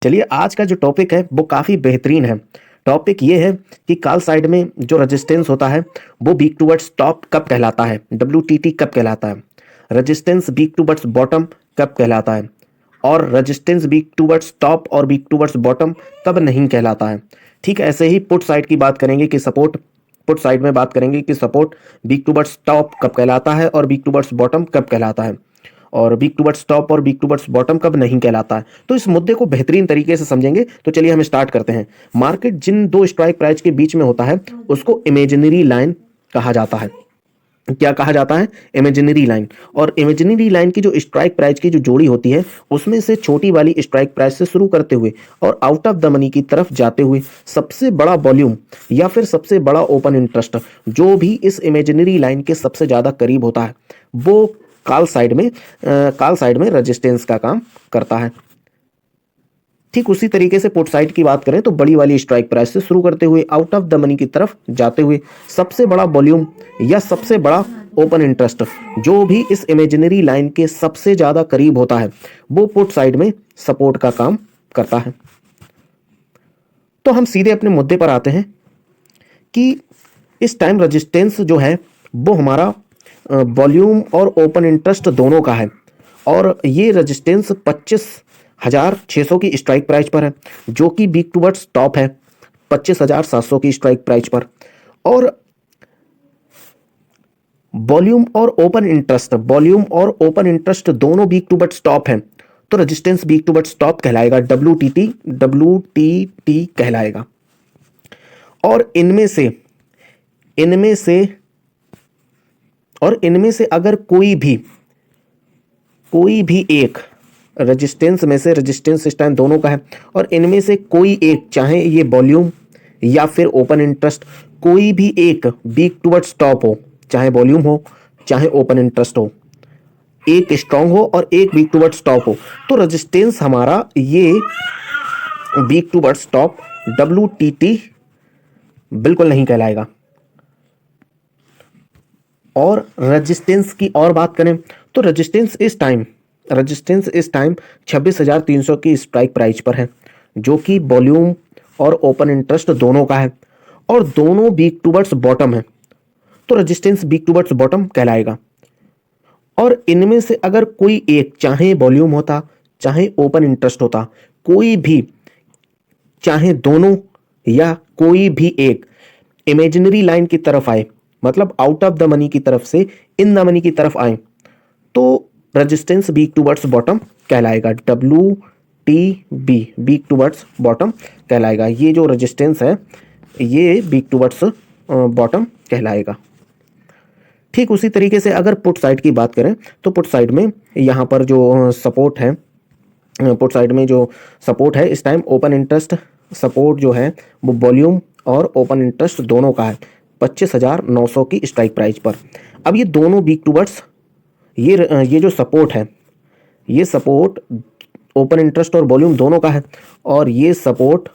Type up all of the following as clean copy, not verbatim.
चलिए आज का जो टॉपिक है वो काफ़ी बेहतरीन है। टॉपिक ये है कि कॉल साइड में जो रेजिस्टेंस होता है वो वीक टूवर्ड्स टॉप कब कहलाता है, WTT कब कहलाता है, रेजिस्टेंस वीक टूवर्ड्स बॉटम कब कहलाता है और रेजिस्टेंस वीक टूवर्ड्स टॉप और वीक टूवर्ड्स बॉटम कब नहीं कहलाता है। ठीक है, ऐसे ही पुट साइड की बात करेंगे कि सपोर्ट, पुट साइड में बात करेंगे कि सपोर्ट वीक टूवर्ड्स टॉप कब कहलाता है और वीक टूवर्ड्स बॉटम कब कहलाता है और वीक टूवर्ड्स टॉप और वीक टूवर्ड्स बॉटम कब नहीं कहलाता है। तो इस मुद्दे को बेहतरीन तरीके से समझेंगे। तो चलिए हम स्टार्ट करते हैं। मार्केट जिन दो स्ट्राइक प्राइस के बीच में होता है उसको इमेजिनरी लाइन कहा जाता है। क्या कहा जाता है? Imaginary line. और इमेजिनरी लाइन की जो स्ट्राइक प्राइस की जो जोड़ी होती है उसमें से छोटी वाली स्ट्राइक प्राइस से शुरू करते हुए और आउट ऑफ द मनी की तरफ जाते हुए सबसे बड़ा वॉल्यूम या फिर सबसे बड़ा ओपन इंटरेस्ट जो भी इस इमेजिनरी लाइन के सबसे ज्यादा करीब होता है वो कॉल साइड में रेजिस्टेंस का काम करता है। ठीक उसी तरीके से पुट साइड की बात करें तो बड़ी वाली स्ट्राइक प्राइस से शुरू करते हुए आउट ऑफ द मनी की तरफ जाते हुए सबसे बड़ा वॉल्यूम या सबसे बड़ा ओपन इंटरेस्ट जो भी इस इमेजिनरी लाइन के सबसे ज्यादा करीब होता है वो पुट साइड में सपोर्ट का काम करता है। तो हम सीधे अपने मुद्दे पर आते हैं कि इस टाइम रेजिस्टेंस जो है वो हमारा वॉल्यूम और ओपन इंटरेस्ट दोनों का है और ये रेजिस्टेंस 25,600 की स्ट्राइक प्राइस पर है जो कि वीक टूवर्ड्स टॉप है 25,700 की स्ट्राइक प्राइस पर। और वॉल्यूम और ओपन इंटरेस्ट दोनों वीक टूवर्ड्स टॉप है तो रेजिस्टेंस वीक टूवर्ड्स टॉप कहलाएगा, WTT कहलाएगा। और इनमें से अगर कोई भी एक रेजिस्टेंस में से, रेजिस्टेंस इस टाइम दोनों का है और इनमें से कोई एक, चाहे ये वॉल्यूम या फिर ओपन इंटरेस्ट, कोई भी एक वीक टूवर्ड्स टॉप हो, चाहे वॉल्यूम हो चाहे ओपन इंटरेस्ट हो, एक स्ट्रांग हो और एक वीक टूवर्ड्स टॉप हो, तो रेजिस्टेंस हमारा ये वीक टूवर्ड्स टॉप WTT बिल्कुल नहीं कहलाएगा। और रेजिस्टेंस की और बात करें तो रेजिस्टेंस इस टाइम 26,300 की स्ट्राइक प्राइस पर है जो कि वॉल्यूम और ओपन इंटरेस्ट दोनों का है और दोनों वीक टूवर्ड्स बॉटम है तो रेजिस्टेंस वीक टूवर्ड्स बॉटम कहलाएगा। और इनमें से अगर कोई एक, चाहे वॉल्यूम होता चाहे ओपन इंटरेस्ट होता, कोई भी, चाहे दोनों या कोई भी एक इमेजिनरी लाइन की तरफ आए, मतलब आउट ऑफ द मनी की तरफ से इन द मनी की तरफ आए, तो रेजिस्टेंस वीक टूवर्ड्स बॉटम कहलाएगा, WTB वीक टूवर्ड्स बॉटम कहलाएगा। ये जो रेजिस्टेंस है ये वीक टूवर्ड्स बॉटम कहलाएगा। ठीक उसी तरीके से अगर पुट साइड की बात करें तो पुट साइड में यहाँ पर जो सपोर्ट है, पुट साइड में जो सपोर्ट है इस टाइम ओपन इंटरेस्ट सपोर्ट जो है वो वॉल्यूम और ओपन इंटरेस्ट दोनों का है 25,900 की स्ट्राइक प्राइस पर। अब ये दोनों वीक टूवर्ड्स, ये जो सपोर्ट है ये सपोर्ट ओपन इंटरेस्ट और वॉल्यूम दोनों का है और ये सपोर्ट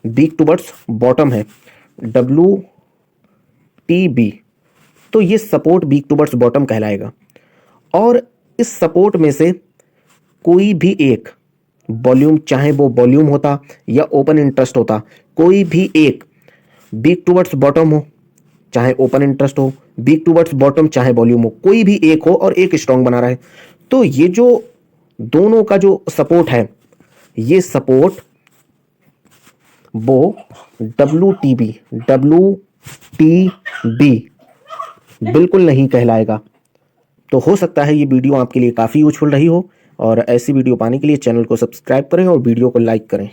वीक टूवर्ड्स बॉटम है, WTB, तो ये सपोर्ट वीक टूवर्ड्स बॉटम कहलाएगा। और इस सपोर्ट में से कोई भी एक वॉल्यूम, चाहे वो वॉल्यूम होता या ओपन इंटरेस्ट होता, कोई भी एक वीक टूवर्ड्स बॉटम हो चाहे ओपन इंटरेस्ट हो, वीक टूवर्ड्स बॉटम चाहे वॉल्यूम हो, कोई भी एक हो और एक स्ट्रांग बना रहे, तो ये जो दोनों का जो सपोर्ट है ये सपोर्ट वो WTB बिल्कुल नहीं कहलाएगा। तो हो सकता है ये वीडियो आपके लिए काफ़ी यूजफुल रही हो और ऐसी वीडियो पाने के लिए चैनल को सब्सक्राइब करें और वीडियो को लाइक करें।